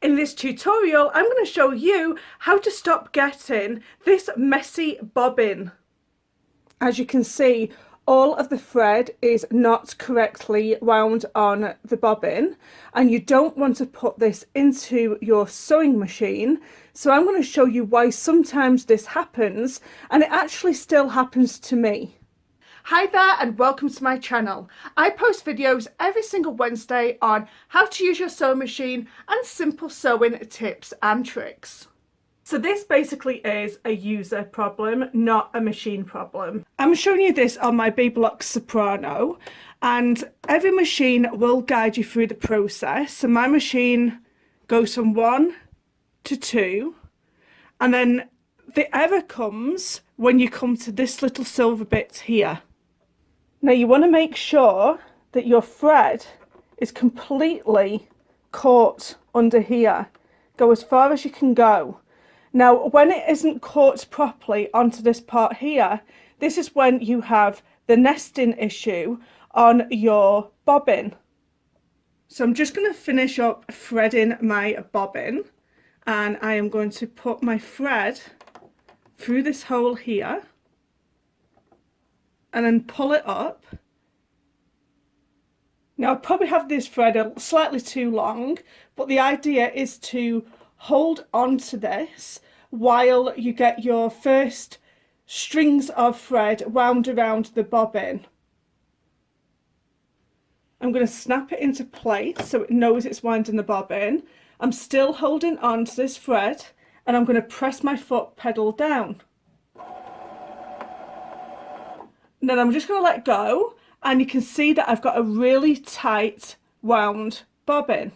In this tutorial, I'm going to show you how to stop getting this messy bobbin. As you can see, all of the thread is not correctly wound on the bobbin, and you don't want to put this into your sewing machine. So I'm going to show you why sometimes this happens, and it actually still happens to me. Hi there and welcome to my channel. I post videos every single Wednesday on how to use your sewing machine and simple sewing tips and tricks. So this basically is a user problem, not a machine problem. I'm showing you this on my B-Block Soprano, and every machine will guide you through the process. So my machine goes from 1 to 2, and then the error comes when you come to this little silver bit here. Now you want to make sure that your thread is completely caught under here. Go as far as you can go. Now when it isn't caught properly onto this part here, this is when you have the nesting issue on your bobbin. So I'm just going to finish up threading my bobbin, and I am going to put my thread through this hole here and then pull it up. Now I probably have this thread slightly too long, but the idea is to hold on to this while you get your first strings of thread wound around the bobbin. I'm going to snap it into place so it knows it's winding the bobbin. I'm still holding on to this thread, and I'm going to press my foot pedal down. And then I'm just going to let go, and you can see that I've got a really tight wound bobbin,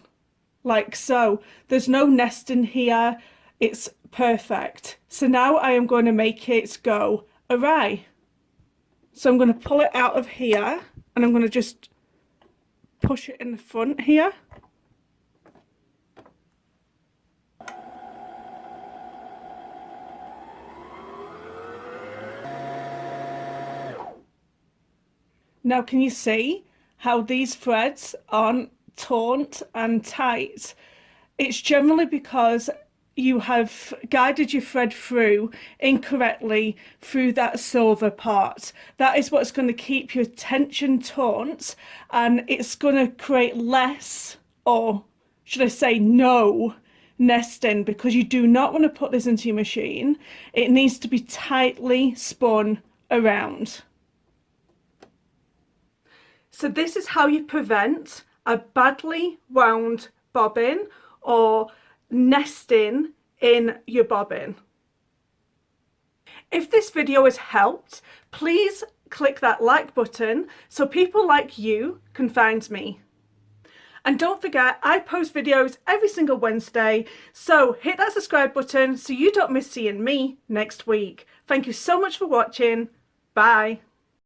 like so. There's no nesting here, it's perfect. So now I am going to make it go awry. So I'm going to pull it out of here, and I'm going to just push it in the front here. Now can you see how these threads aren't taut and tight? It's generally because you have guided your thread through incorrectly through that silver part. That is what's going to keep your tension taut, and it's going to create less, or should I say no, nesting, because you do not want to put this into your machine. It needs to be tightly spun around. So this is how you prevent a badly wound bobbin or nesting in your bobbin. If this video has helped, please click that like button so people like you can find me. And don't forget, I post videos every single Wednesday, so hit that subscribe button so you don't miss seeing me next week. Thank you so much for watching. Bye.